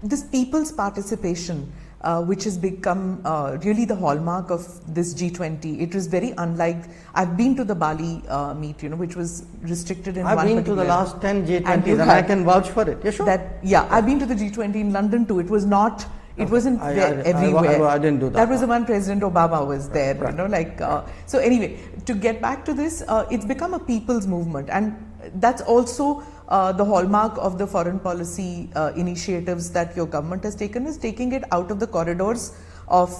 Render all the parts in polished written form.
this people's participation, which has become really the hallmark of this G20. It was very unlike, I've been to the Bali meet, which was restricted in one particular... I've been to the last 10 G20s and I can vouch for it. Yeah, sure. I've been to the G20 in London too. It was not, it wasn't everywhere. I didn't do that. That was the one President Obama was there, so anyway, to get back to this, it's become a people's movement, and that's also the hallmark of the foreign policy initiatives that your government has taken, is taking it out of the corridors of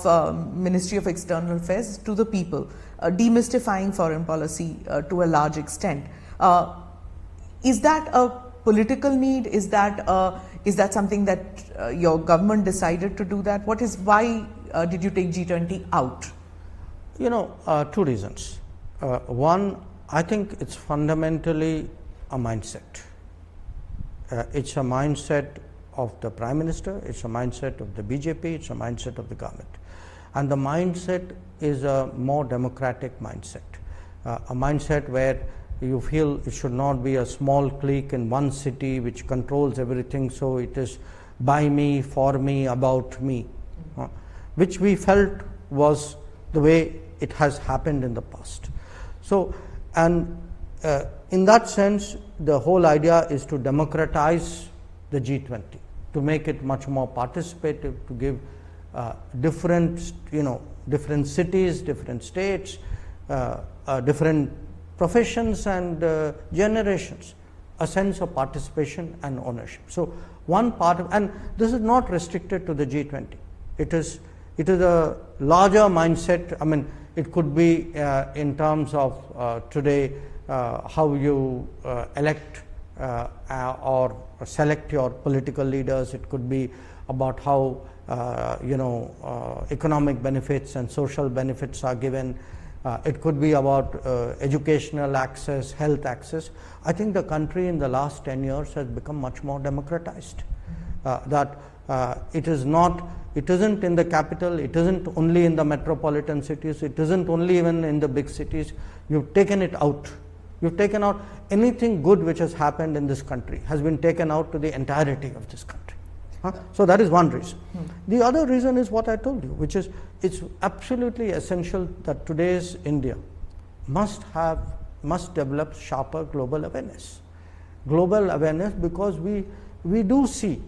Ministry of External Affairs to the people, demystifying foreign policy to a large extent. Is that a political need? Is that something that your government decided to do that? Why did you take G20 out? Two reasons. One, I think it's fundamentally a mindset. It's a mindset of the Prime Minister, it's a mindset of the BJP, it's a mindset of the government. And the mindset is a more democratic mindset, a mindset where you feel it should not be a small clique in one city which controls everything, so it is by me, for me, about me, which we felt was the way it has happened in the past. So, and in that sense, the whole idea is to democratize the G20, to make it much more participative, to give different cities, different states, different professions and generations a sense of participation and ownership. So one part of, and this is not restricted to the G20. It is a larger mindset. I mean, it could be in terms of today how you elect or select your political leaders. It could be about how economic benefits and social benefits are given. It could be about educational access, health access. I think the country in the last 10 years has become much more democratized. It isn't in the capital, it isn't only in the metropolitan cities, it isn't only even in the big cities. You've taken it out. You've taken out anything good which has happened in this country has been taken out to the entirety of this country. So that is one reason. The other reason is what I told you, which is it's absolutely essential that today's India must develop sharper global awareness. Global awareness, because we do see,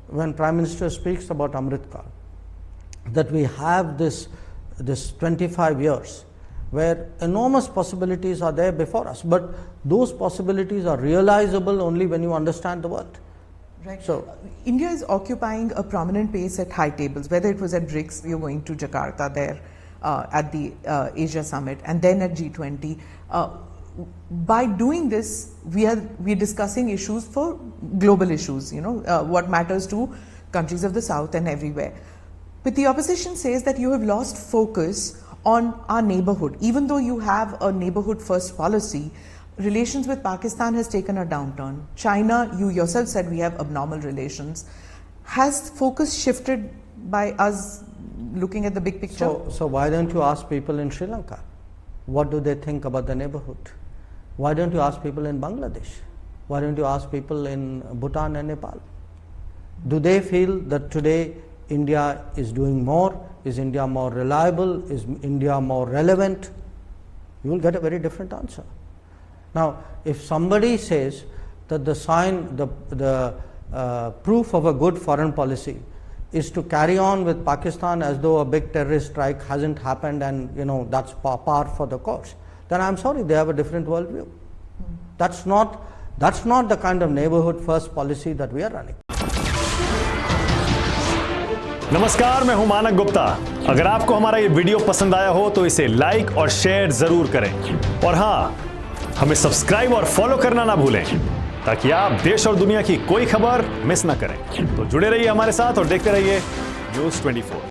when Prime Minister speaks about Amrit Kal, that we have this 25 years where enormous possibilities are there before us, but those possibilities are realizable only when you understand the world. Right. So India is occupying a prominent place at high tables, whether it was at BRICS, we were going to Jakarta there at the Asia Summit, and then at G20. By doing this, we are discussing issues for global issues, what matters to countries of the South and everywhere. But the opposition says that you have lost focus on our neighborhood. Even though you have a neighborhood first policy, relations with Pakistan has taken a downturn. China, you yourself said we have abnormal relations. Has focus shifted by us looking at the big picture? So why don't you ask people in Sri Lanka? What do they think about the neighborhood? Why don't you ask people in Bangladesh? Why don't you ask people in Bhutan and Nepal? Do they feel that today India is doing more? Is India more reliable? Is India more relevant? You will get a very different answer. Now, if somebody says that the proof of a good foreign policy is to carry on with Pakistan as though a big terrorist strike hasn't happened and that's par for the course, then I'm sorry, they have a different worldview. That's not the kind of neighborhood first policy that we are running. नमस्कार, मैं हूं मानक गुप्ता। अगर आपको हमारा ये video पसंद आया हो तो इसे लाइक और शेयर जरूर करें, और हां, हमें सब्सक्राइब और फॉलो करना ना भूलें ताकि आप देश और दुनिया की कोई खबर मिस ना करें। तो जुड़े रहिए हमारे साथ और देखते रहिए News24।